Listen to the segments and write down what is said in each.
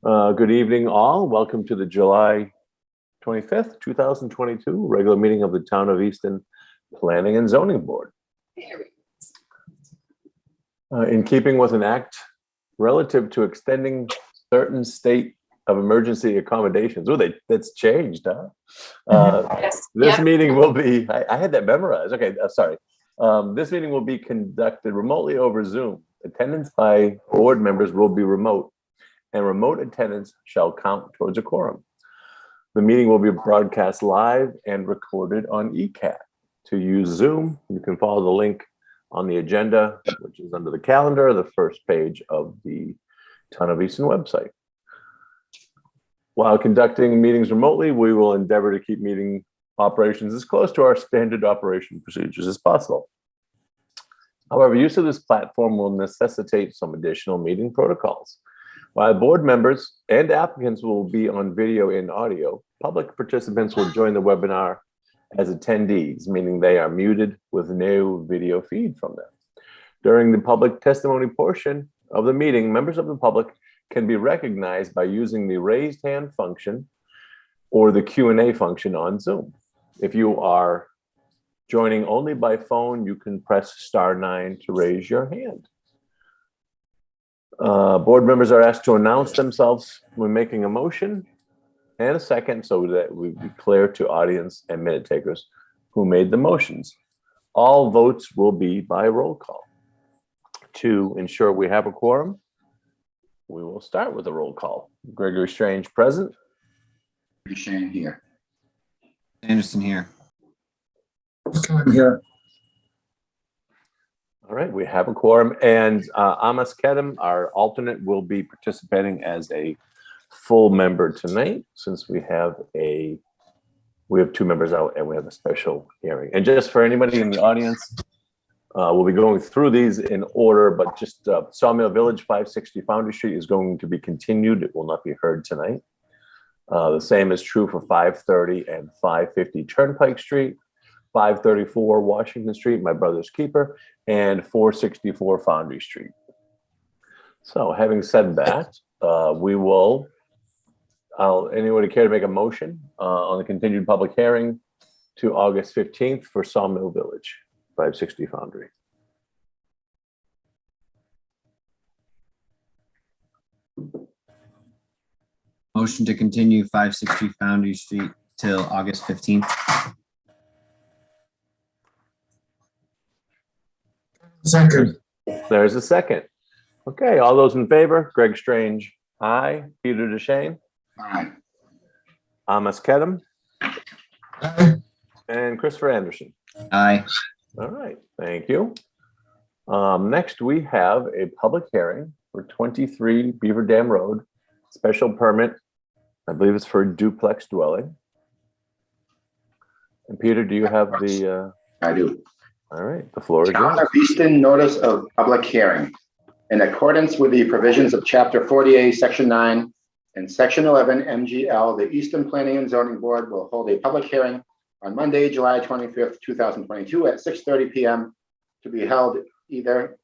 Good evening, all. Welcome to the July 25th, 2022 regular meeting of the Town of Easton Planning and Zoning Board. In keeping with an act relative to extending certain state of emergency accommodations. Oh, that's changed, huh? Yes. This Yep. meeting will be, I had that memorized. Okay, sorry. This meeting will be conducted remotely over Zoom. Attendance by board members will be remote, and remote attendance shall count towards a quorum. The meeting will be broadcast live and recorded on ECAT. To use Zoom, you can follow the link on the agenda, which is under the calendar, the first page of the Town of Easton website. While conducting meetings remotely, we will endeavor to keep meeting operations as close to our standard operation procedures as possible. However, use of this platform will necessitate some additional meeting protocols. While board members and applicants will be on video and audio, public participants will join the webinar as attendees, meaning they are muted with no video feed from them. During the public testimony portion of the meeting, members of the public can be recognized by using the raised hand function or the Q&A function on Zoom. If you are joining only by phone, you can press *9 to raise your hand. Board members are asked to announce themselves when making a motion and a second so that we be clear to audience and minute takers who made the motions. All votes will be by roll call. To ensure we have a quorum, we will start with a roll call. Gregory Strange present. Shane here. Anderson here. I'm here. All right, we have a quorum, and Amos Kedem, our alternate, will be participating as a full member tonight, since we have two members out and we have a special hearing. And just for anybody in the audience, we'll be going through these in order, but just Sawmill Village, 560 Foundry Street is going to be continued. It will not be heard tonight. The same is true for 530 and 550 Turnpike Street, 534 Washington Street, my brother's keeper, and 464 Foundry Street. So having said that, anybody care to make a motion on the continued public hearing to August 15th for Sawmill Village, 560 Foundry? Motion to continue 560 Foundry Street till August 15th. Second. There's a second. Okay, all those in favor? Greg Strange, aye. Peter DeShane, Aye. Amos Kedem, Aye. and Christopher Anderson. Aye. All right, thank you. Next, we have a public hearing for 23 Beaver Dam Road, special permit. I believe it's for a duplex dwelling. And Peter, do you have the? I do. All right, the floor is Town yours. of Easton notice of public hearing. In accordance with the provisions of Chapter 48, Section 9, and Section 11 MGL, the Easton Planning and Zoning Board will hold a public hearing on Monday, July 25th, 2022 at 6:30 p.m. to be held either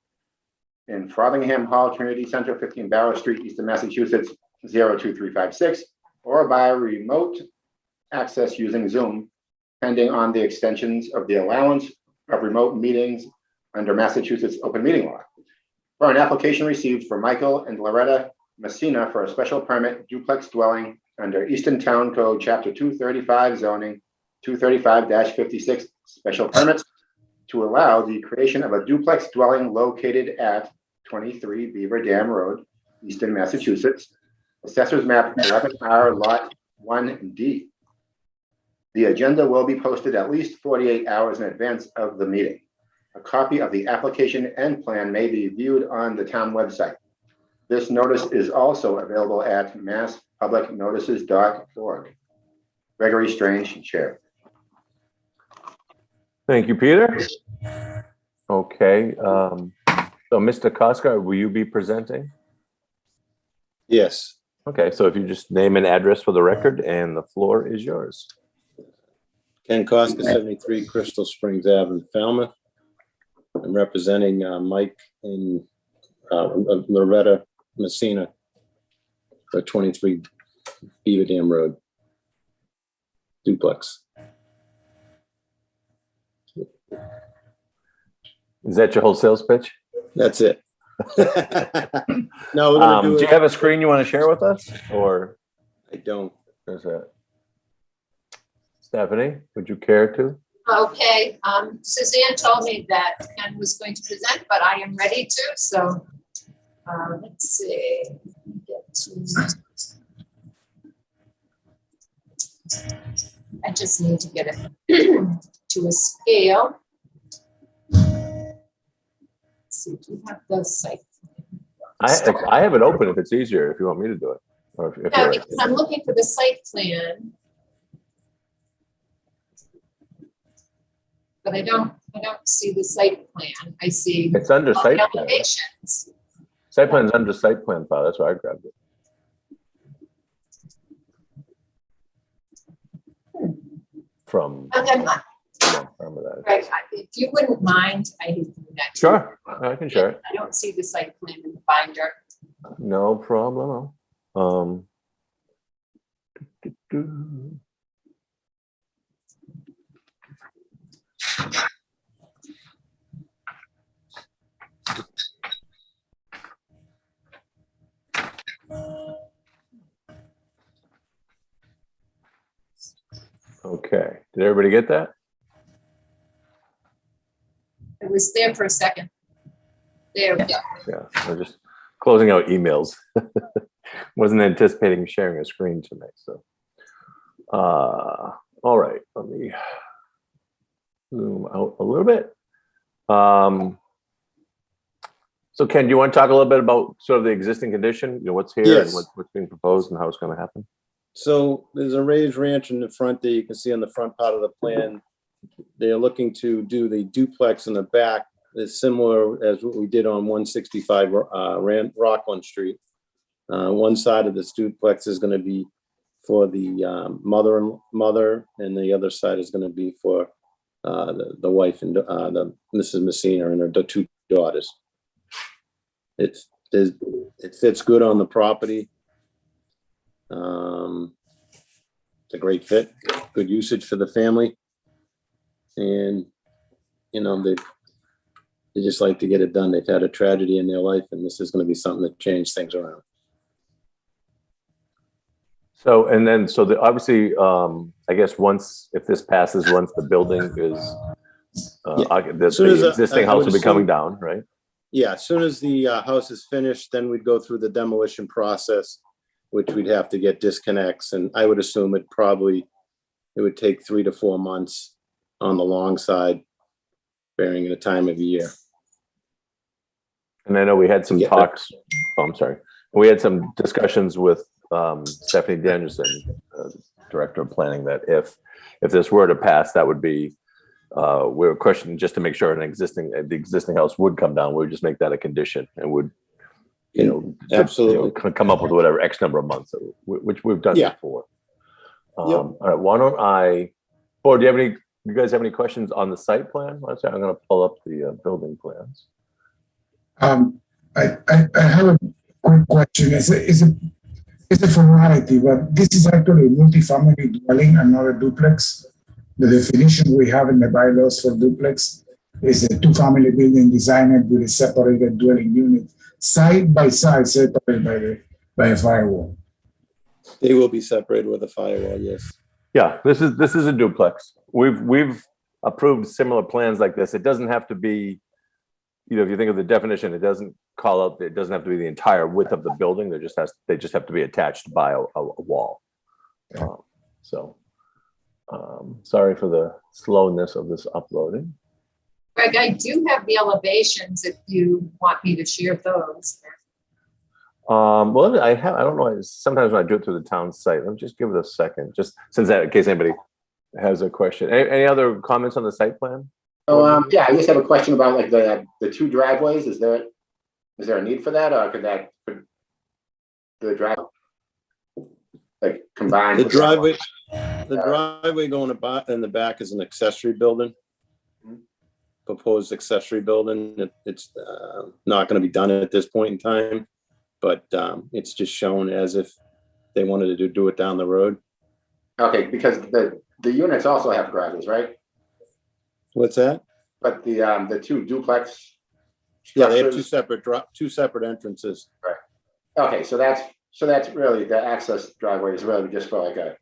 in Frothingham Hall Community Center, 15 Barrow Street, Easton, Massachusetts, 02356, or by remote access using Zoom, pending on the extensions of the allowance of remote meetings under Massachusetts open meeting law. For an application received for Michael and Loretta Messina for a special permit duplex dwelling under Easton Town Code Chapter 235 zoning 235-56 special permits to allow the creation of a duplex dwelling located at 23 Beaver Dam Road, Easton, Massachusetts, Assessor's Map 11R Lot 1D. The agenda will be posted at least 48 hours in advance of the meeting. A copy of the application and plan may be viewed on the town website. This notice is also available at masspublicnotices.org. Gregory Strange, Chair. Thank you, Peter. Okay, so Mr. Koska, will you be presenting? Yes. Okay, so if you just name and address for the record, and the floor is yours. Ken Koska, 73 Crystal Springs Ave in Falmouth. I'm representing Mike and Loretta Messina for 23 Beaver Dam Road. Duplex. Is that your whole sales pitch? That's it. No, we're gonna Do you have a screen you want to share with us, or I don't. is that Stephanie? Would you care to? Okay, Suzanne told me that Ken was going to present, but I am ready to, so, let's see. I just need to get it to a scale. Let's see, do you have the site? I have it open if it's easier, if you want me to do it. Or if Yeah, you're- because I'm looking for the site plan. But I don't see the site plan. I see It's under all site the plan. elevations. Site plan's under site plan file. That's why I grabbed it. From, Okay, remember that. Greg, if you wouldn't mind, I hate to do that. Sure, I can share it. I don't see the site plan in the binder. No problem. Okay, did everybody get that? It was there for a second. There we go. Yeah, we're just closing out emails. Wasn't anticipating sharing a screen tonight, so. All right, let me zoom out a little bit. So Ken, do you want to talk a little bit about sort of the existing condition, you know, what's here and Yes. what's being proposed and how it's going to happen? So there's a raised ranch in the front that you can see on the front part of the plan. They're looking to do the duplex in the back. It's similar as what we did on 165 Rockland Street. One side of this duplex is going to be for the mother, and the other side is going to be for the wife and the Mrs. Messina and her two daughters. It fits good on the property. It's a great fit, good usage for the family. And, you know, they just like to get it done. They've had a tragedy in their life, and this is going to be something that changes things around. So, and then, so the, obviously, I guess if this passes, once the building is, the existing house will be coming down, right? Yeah, as soon as the house is finished, then we'd go through the demolition process, which we'd have to get disconnects. And I would assume it would take 3 to 4 months on the long side, varying the time of year. And I know we had some Yeah. talks, I'm sorry. We had some discussions with Stephanie Danielson, Director of Planning, that if this were to pass, that would be, we were questioning just to make sure the existing house would come down. We would just make that a condition and would, you know, Absolutely. come up with whatever X number of months, which we've done Yeah. before. Yep. All right, why don't Board, you guys have any questions on the site plan? I'm going to pull up the building plans. I have a quick question. It's a formality, but this is actually a multifamily dwelling and not a duplex. The definition we have in the bylaws for duplex is a two-family building designed with a separated dwelling unit, side by side, separated by a firewall. They will be separated with a firewall, yes. Yeah, this is a duplex. We've approved similar plans like this. It doesn't have to be, you know, if you think of the definition, it doesn't call out, it doesn't have to be the entire width of the building. They just have to be attached by a wall. Sorry for the slowness of this uploading. Greg, I do have the elevations if you want me to share those. Well, I don't know. Sometimes when I do it through the town site, let me just give it a second, just since that, in case anybody has a question. Any other comments on the site plan? Yeah, I just have a question about like the two driveways. Is there a need for that, or could the drive like combine? The driveway going in the back is an accessory building. Proposed accessory building. It's not going to be done at this point in time, but it's just shown as if they wanted to do it down the road. Okay, because the units also have garages, right? What's that? But the two duplex Yeah, they have two structures. two separate entrances. Okay, so that's really, the access driveway is really just for like a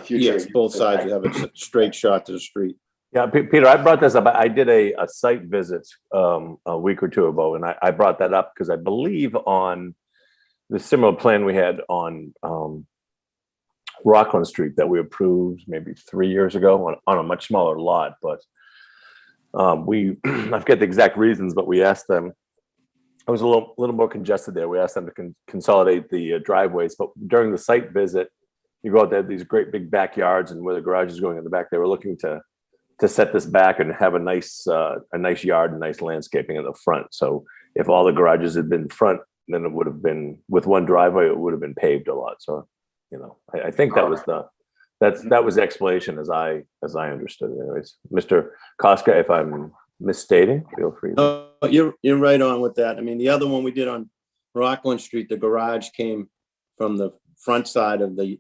future. Yes, both sides have a straight shot to the street. Yeah, Peter, I brought this up. I did a site visit a week or two ago, and I brought that up because I believe on the similar plan we had on Rockland Street that we approved maybe 3 years ago on a much smaller lot, but I forget the exact reasons, but we asked them, it was a little more congested there. We asked them to consolidate the driveways, but during the site visit, you go out there, these great big backyards, and where the garage is going in the back, they were looking to set this back and have a nice yard and nice landscaping in the front. So if all the garages had been front, then it would have been, with one driveway, it would have been paved a lot. So, I think that was that was the explanation as I understood it. Anyways, Mr. Koska, if I'm misstating, feel free. You're right on with that. I mean, the other one we did on Rockland Street, the garage came from the front side of the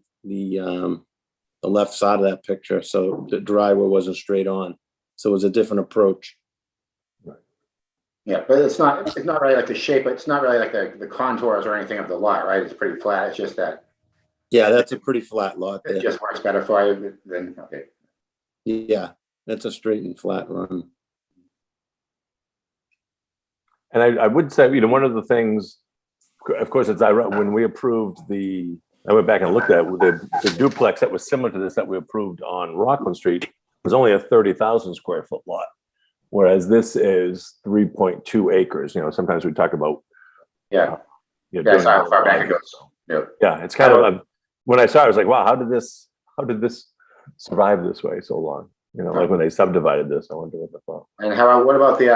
left side of that picture, so the driveway wasn't straight on. So it was a different approach. Yeah, but it's not really like the shape. It's not really like the contours or anything of the lot, right? It's pretty flat. It's just that Yeah, that's a pretty flat lot it there. just works better for you than, okay. Yeah, that's a straight and flat run. And I would say, one of the things, of course, it's ironic, when we approved I went back and looked at the duplex that was similar to this that we approved on Rockland Street was only a 30,000 square foot lot, whereas this is 3.2 acres. Sometimes we talk about That's how far back it goes. Yeah, it's kind of when I saw it, I was like, wow, how did this survive this way so long? Like when they subdivided this, I wonder what the thought. And what about the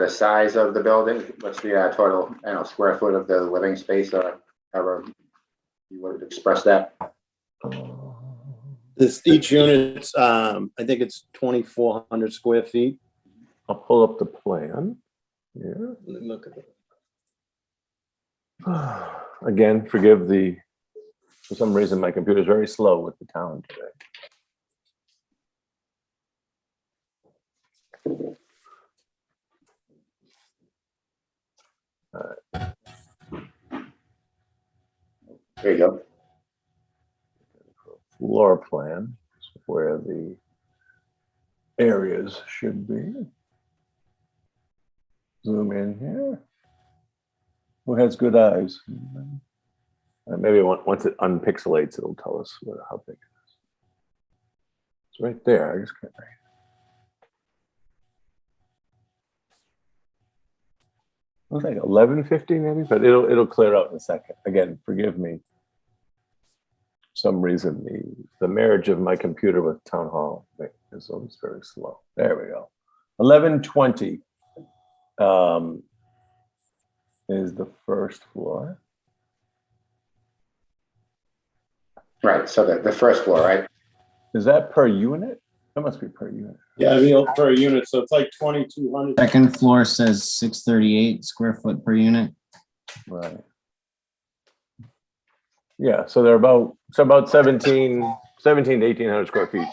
size of the building? What's the total, square foot of the living space, or however you would express that? Each unit's, I think it's 2,400 square feet. I'll pull up the plan. Yeah. Look at it. Again, for some reason, my computer is very slow with the town today. There you go. Floor plan where the areas should be. Zoom in here. Who has good eyes? Maybe once it unpixelates, it'll tell us how big it is. It's right there. I just can't read. Looks like 1150 maybe, but it'll clear out in a second. Again, forgive me. For some reason, the marriage of my computer with Town Hall is always very slow. There we go. 1120 is the first floor. Right. So the first floor, right? Is that per unit? That must be per unit. Yeah, per unit, so it's like 2,200. Second floor says 638 square foot per unit. Right. Yeah, so they're about 17 to 1,800 square feet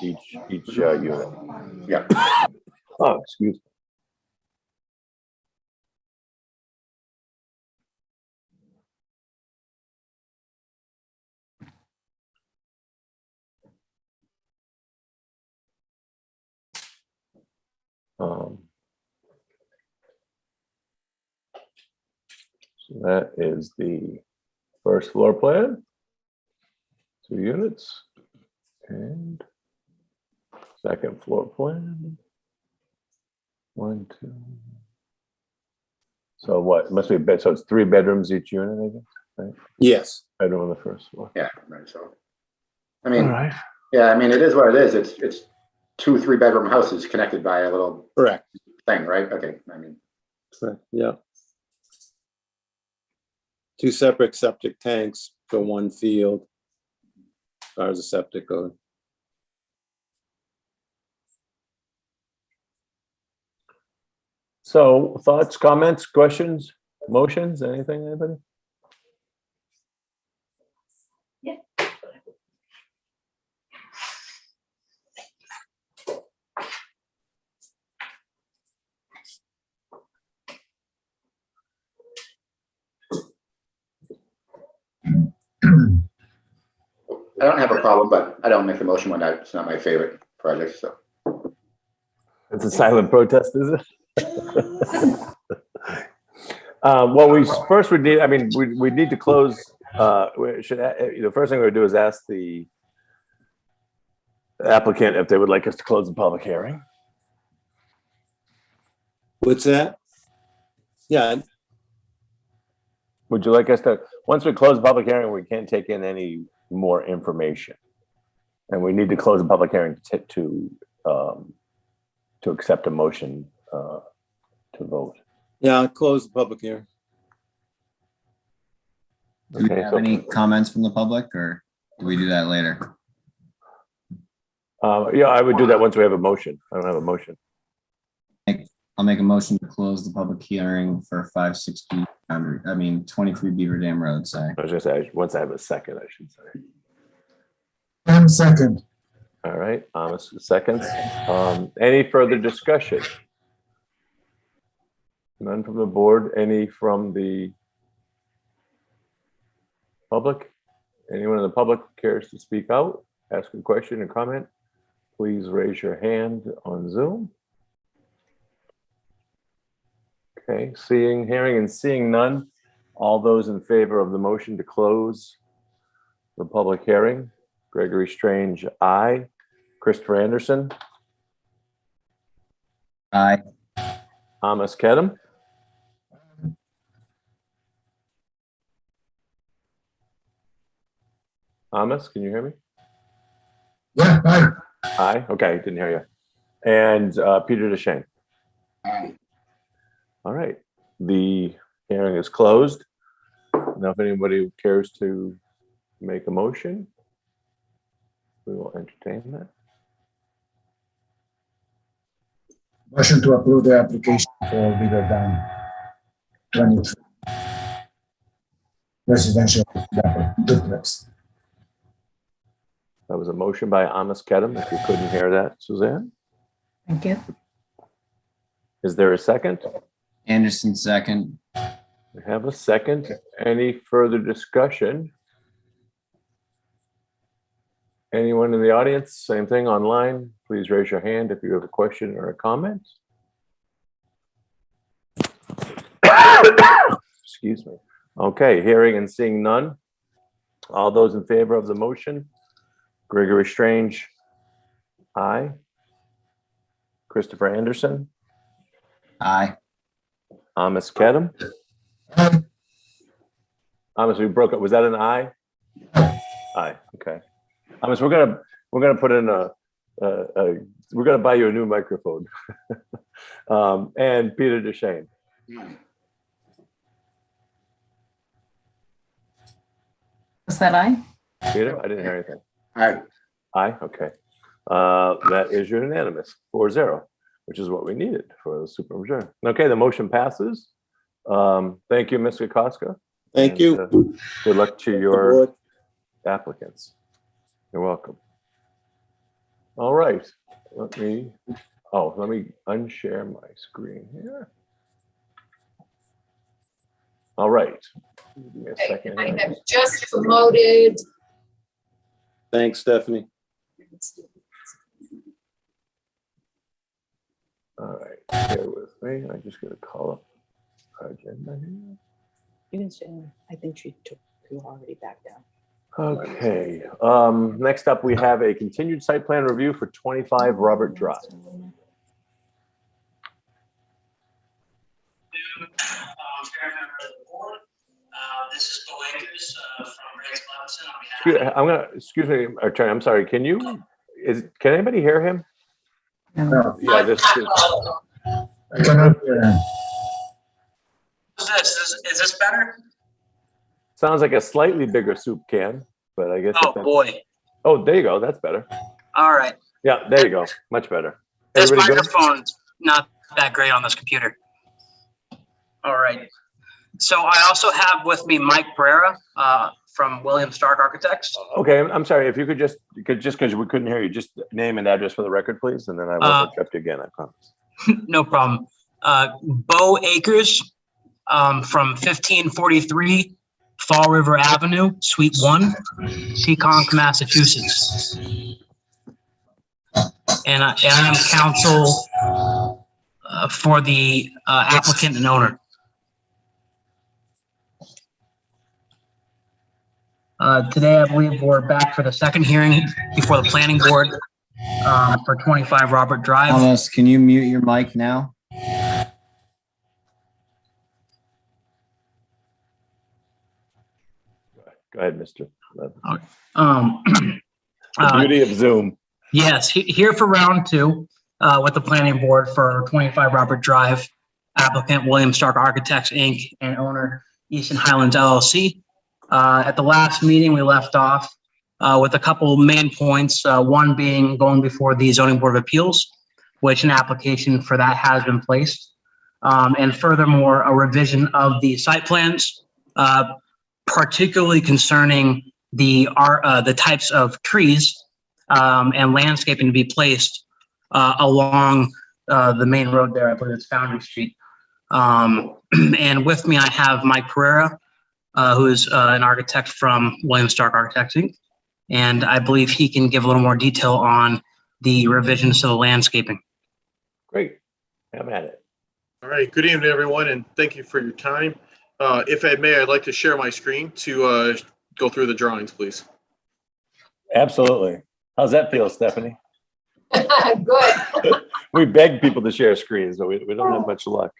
each unit. Yeah. Oh, excuse me. So that is the first floor plan. 2 units. And second floor plan. 1, 2. So what? It must be a bed. So it's 3 bedrooms each unit, I guess, right? Yes. Bedroom on the first floor. Yeah. Right. So, I mean, All right. yeah, I mean, it is what it is. It's 2 3-bedroom houses connected by a little Correct. thing, right? Okay. I mean, Correct. Yeah. 2 separate septic tanks for 1 field. As far as the septic goes. So thoughts, comments, questions, motions, anything, anybody? I don't have a problem, but I don't make the motion when it's not my favorite project, so. It's a silent protest, is it? Well, we first would need, I mean, we need to close, we should, the first thing we would do is ask the applicant if they would like us to close the public hearing. What's that? Yeah, Would you like us to, once we close the public hearing, we can't take in any more information. And we need to close the public hearing to accept a motion to vote. yeah, close the public hearing. Do we have any comments from the public, or do we do that later? Yeah, I would do that once we have a motion. I don't have a motion. I'll make a motion to close the public hearing for 560 23 Beaver Dam Road, sorry. I was just saying, once I have a second, I should say. I'm second. All right, seconds. Any further discussion? None from the board, any from the public? Anyone in the public cares to speak out, ask a question or comment? Please raise your hand on Zoom. Okay, hearing and seeing none. All those in favor of the motion to close the public hearing? Gregory Strange, aye. Christopher Anderson, Aye. Thomas Kedem. Thomas, can you hear me? Yeah, aye. Aye, okay, didn't hear you. And Peter DeShane. Aye. All right, the hearing is closed. Now, if anybody cares to make a motion, we will entertain that. Motion to approve the application for Beaver Dam 23 residential duplex. That was a motion by Amos Kedem. If you couldn't hear that, Suzanne, Thank you. is there a second? Anderson, second. We have a second. Any further discussion? Anyone in the audience? Same thing online. Please raise your hand if you have a question or a comment. Excuse me. Okay, hearing and seeing none. All those in favor of the motion? Gregory Strange, aye. Christopher Anderson, Aye. Amos Kedem. Aye. Amos, we broke up. Was that an aye? Aye. Okay. Amos, we're gonna put in we're gonna buy you a new microphone. And Peter DeShane. Was that aye? Peter, I didn't hear anything. Aye. Aye. Okay. That is unanimous, 4-0, which is what we needed for the supermajority. Okay, the motion passes. Thank you, Mr. Koska. Thank And, you. good luck to your Board. applicants. You're welcome. All right, let me unshare my screen here. All right. Give me a second. I have just promoted. Thanks, Stephanie. All right, bear with me. I just gotta call up our agenda here. You can say, I think she took you already back down. Okay, next up, we have a continued site plan review for 25 Robert Drive. This is Bill Akers from Rex Clemson on behalf of. Excuse me, Attorney, I'm sorry, can anybody hear him? No, Yeah, this is, I cannot hear him. Is this better? sounds like a slightly bigger soup can, but I guess. Oh, boy. Oh, there you go, that's better. All right. Yeah, there you go, much better. This Everybody good? microphone's not that great on this computer. All right. So I also have with me Mike Pereira from William Stark Architects. Okay, I'm sorry, if you could just because we couldn't hear you, just name and address for the record, please, and then I won't interrupt you again, I promise. No problem. Bo Akers from 1543 Fall River Avenue, Suite 1, Seekonk, Massachusetts. And I am counsel for the applicant and owner. Today, I believe we're back for the second hearing before the planning board for 25 Robert Drive. Thomas, can you mute your mic now? Go ahead, Mr. The Beauty of Zoom. Yes, here for round two with the planning board for 25 Robert Drive, applicant William Stark Architects, Inc., and owner Easton Highlands LLC. At the last meeting, we left off with a couple main points, one being going before the Zoning Board of Appeals, which an application for that has been placed. And furthermore, a revision of the site plans, particularly concerning the types of trees and landscaping to be placed along the main road there. I believe it's Foundry Street. And with me, I have Mike Pereira, who is an architect from William Stark Architects, Inc. And I believe he can give a little more detail on the revisions to the landscaping. Great. Have at it. All right. Good evening, everyone, and thank you for your time. If I may, I'd like to share my screen to go through the drawings, please. Absolutely. How's that feel, Stephanie? Good. We beg people to share screens, but we don't have much luck.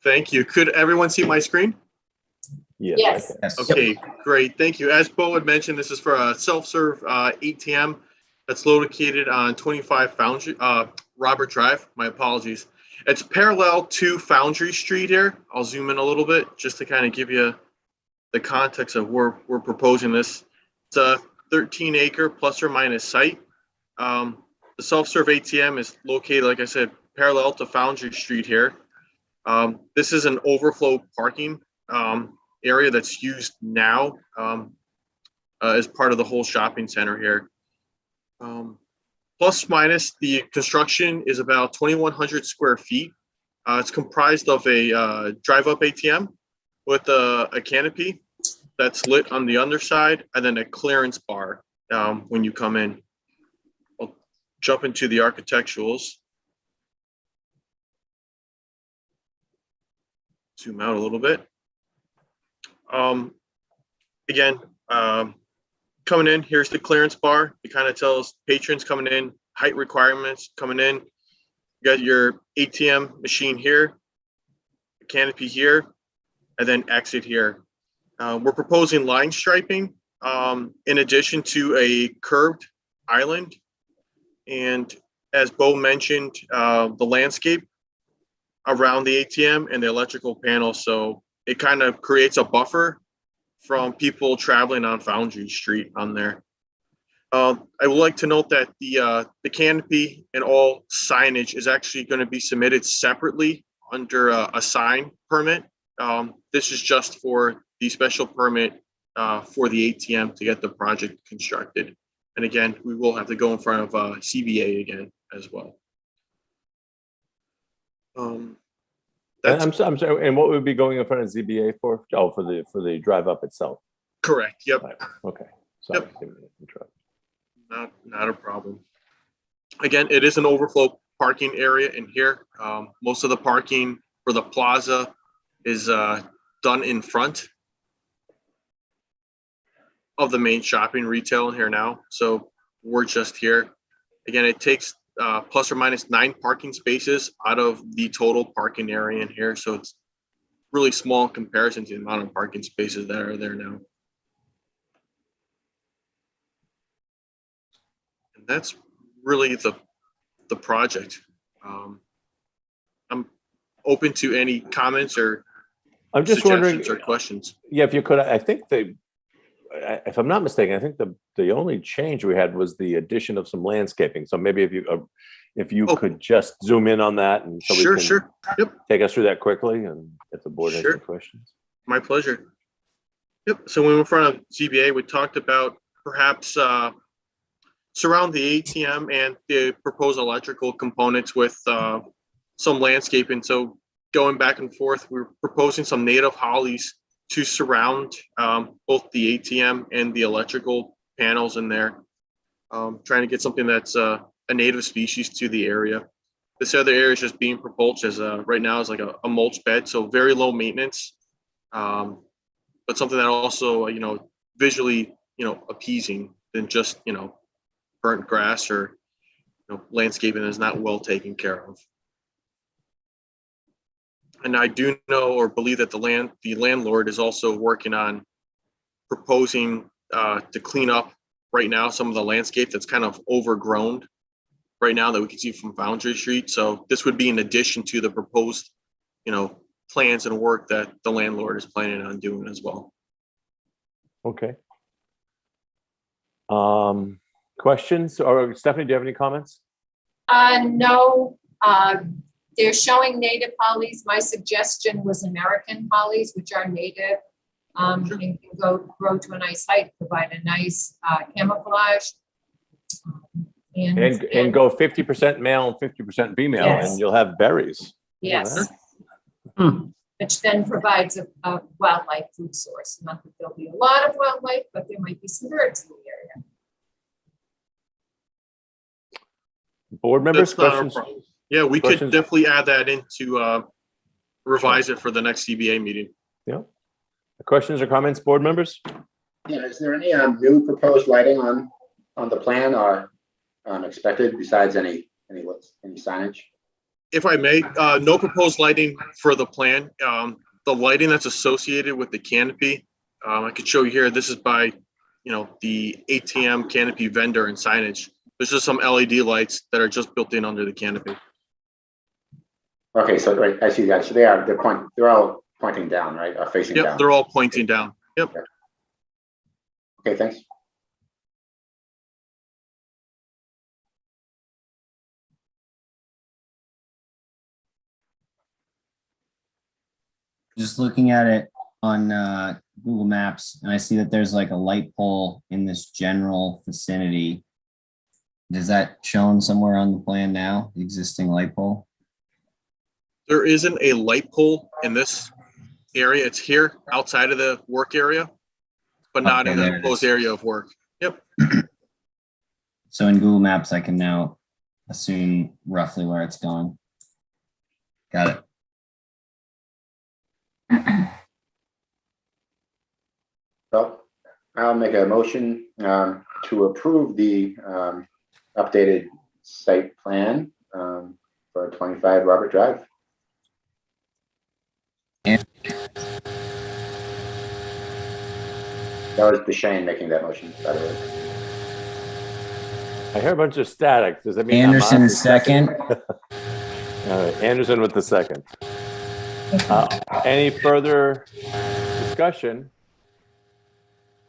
Thank you. Could everyone see my screen? Yes. Yes. Okay, great. Thank you. As Bo had mentioned, this is for a self-serve ATM that's located on 25 Foundry, Robert Drive. My apologies. It's parallel to Foundry Street here. I'll zoom in a little bit just to kind of give you the context of where we're proposing this. It's a 13-acre plus or minus site. The self-serve ATM is located, like I said, parallel to Foundry Street here. This is an overflow parking area that's used now as part of the whole shopping center here. Plus minus, the construction is about 2,100 square feet. It's comprised of a drive-up ATM with a canopy that's lit on the underside, and then a clearance bar when you come in. I'll jump into the architecturals. Zoom out a little bit. Again, coming in, here's the clearance bar. It kind of tells patrons coming in, height requirements coming in. You got your ATM machine here, the canopy here, and then exit here. We're proposing line striping in addition to a curved island. And as Bo mentioned, the landscape around the ATM and the electrical panel. So it kind of creates a buffer from people traveling on Foundry Street on there. I would like to note that the canopy and all signage is actually going to be submitted separately under a sign permit. This is just for the special permit for the ATM to get the project constructed. And again, we will have to go in front of CBA again as well. I'm sorry. And what would be going in front of ZBA for? Oh, for the drive up itself. Correct. Yep. Right. Okay. Sorry. Yep. Not a problem. Again, it is an overflow parking area in here. Most of the parking for the plaza is done in front of the main shopping retail in here now. So we're just here. Again, it takes plus or minus 9 parking spaces out of the total parking area in here. So it's really small in comparison to the amount of parking spaces that are there now. And that's really the project. I'm open to any comments or I'm just wondering, or questions. Yeah, if you could, I think if I'm not mistaken, I think the only change we had was the addition of some landscaping. So maybe if you could just zoom in on that, and so we can Yep. take us through that quickly, and if the board has any questions. My pleasure. Yep. So when we were in front of ZBA, we talked about perhaps surround the ATM and the proposed electrical components with some landscaping. So going back and forth, we're proposing some native hollies to surround both the ATM and the electrical panels in there. Trying to get something that's a native species to the area. This other area is just being proposed as right now is like a mulch bed, so very low maintenance, but something that also visually appeasing than just burnt grass or landscaping is not well taken care of. And I do know or believe that the landlord is also working on proposing to clean up right now some of the landscape that's kind of overgrown right now that we can see from Foundry Street. So this would be in addition to the proposed, plans and work that the landlord is planning on doing as well. Okay. Questions, or Stephanie, do you have any comments? No, they're showing native hollies. My suggestion was American hollies, which are native. And can grow to a nice height, provide a nice camouflage. And go 50% male and 50% female, Yes. and you'll have berries. Yes. Hmm. Which then provides a wildlife food source. Not that there'll be a lot of wildlife, but there might be some birds in the area. Board members, That's not our questions? problem. Yeah, we Questions? could definitely add that in to revise it for the next CBA meeting. Yeah. Questions or comments, board members? Yeah, is there any new proposed lighting on the plan or expected besides any signage? If I may, no proposed lighting for the plan. The lighting that's associated with the canopy, I could show you here. This is by, the ATM canopy vendor and signage. There's just some LED lights that are just built in under the canopy. Okay, so right, I see that. So they're all pointing down, right? Or facing Yep, down. they're all pointing down. Yep. Okay, thanks. Just looking at it on Google Maps, and I see that there's like a light pole in this general vicinity. Is that shown somewhere on the plan now, the existing light pole? There isn't a light pole in this area. It's here outside of the work area, but not Okay, in the there it proposed is. area of work. Yep. So in Google Maps, I can now assume roughly where it's going. Got it. So I'll make a motion to approve the updated site plan for 25 Robert Drive. And That was Deshane making that motion, by the way. I hear a bunch of static. Does that mean Anderson Hamas is second. All right, Anderson with the second. Any further discussion?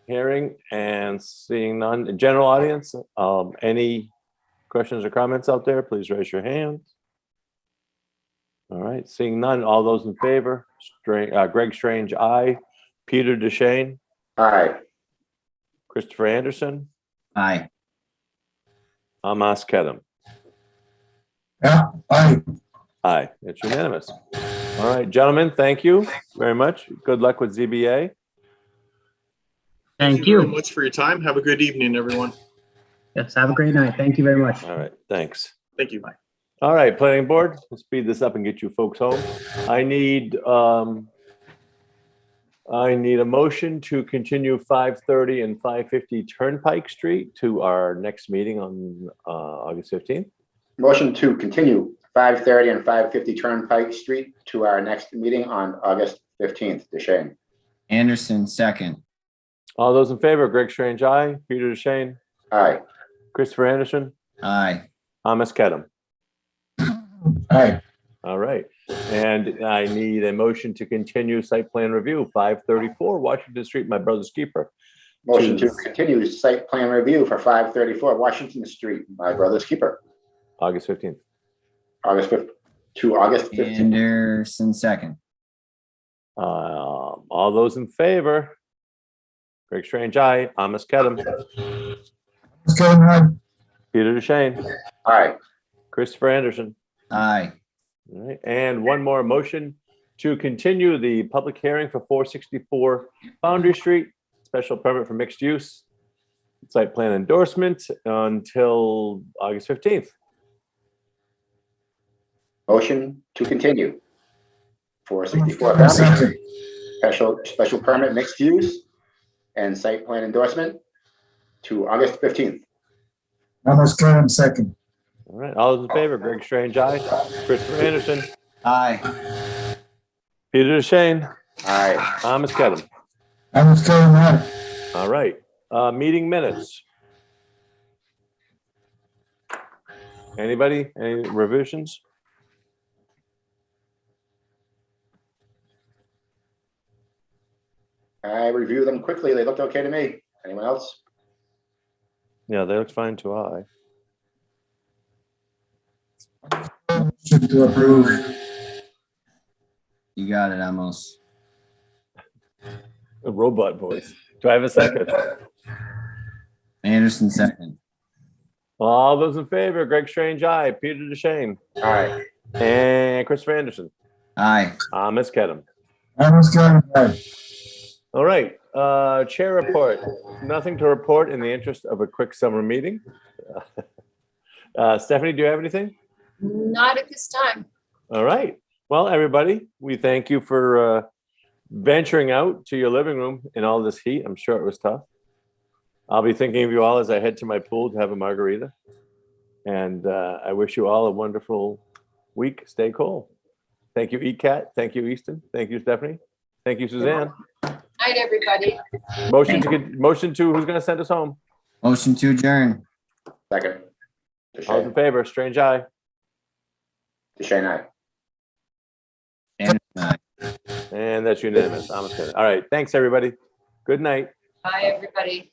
Hearing and seeing none. General audience, any questions or comments out there? Please raise your hand. All right, seeing none. All those in favor? Greg Strange, aye. Peter Deshane, Aye. Christopher Anderson, Aye. Amos Kedem. Yeah, aye. Aye, it's unanimous. All right, gentlemen, thank you very much. Good luck with ZBA. Thank very you. much for your time. Have a good evening, everyone. Yes, have a great night. Thank you very much. All right, thanks. Thank you. All right, planning board, let's speed this up and get you folks home. I need a motion to continue 530 and 550 Turnpike Street to our next meeting on August 15th. Motion to continue 530 and 550 Turnpike Street to our next meeting on August 15th. Deshane. Anderson second. All those in favor, Greg Strange, aye. Peter Deshane, Aye. Christopher Anderson, Aye. Amos Kedem. Aye. All right, and I need a motion to continue site plan review 534 Washington Street, my brother's keeper. Motion to continue site plan review for 534 Washington Street, my brother's keeper. August 15th. August 5th to August 15th. Anderson second. All those in favor? Greg Strange, aye. Amos Kedem, Kevin, aye. Peter Deshane, Aye. Christopher Anderson. Aye. All right, and one more motion to continue the public hearing for 464 Foundry Street, special permit for mixed use, site plan endorsement until August 15th. Motion to continue. 464 Foundry Street, special permit mixed use and site plan endorsement to August 15th. Amos Karen, second. All right, all those in favor, Greg Strange, aye. Christopher Anderson, Aye. Peter DeShane, Aye. Thomas Kedem. Amos Karen, aye. All right, meeting minutes. Anybody, any revisions? I reviewed them quickly. They looked okay to me. Anyone else? Yeah, they look fine to I. Motion to approve. You got it, Amos. A robot voice. Do I have a second? Anderson, second. All those in favor, Greg Strange, aye. Peter DeShane, Aye. and Christopher Anderson. Aye. Thomas Kedem. Amos Karen, aye. All right, chair report. Nothing to report in the interest of a quick summer meeting. Stephanie, do you have anything? Not at this time. All right. Well, everybody, we thank you for venturing out to your living room in all this heat. I'm sure it was tough. I'll be thinking of you all as I head to my pool to have a margarita. And I wish you all a wonderful week. Stay cool. Thank you, ECAT. Thank you, Easton. Thank you, Stephanie. Thank you, Suzanne. Night, everybody. Motion to who's going to send us home? Motion to adjourn. Second. All those in favor, Strange eye. DeShane, aye. Anderson, aye. And that's unanimous. All right. Thanks, everybody. Good night. Bye, everybody.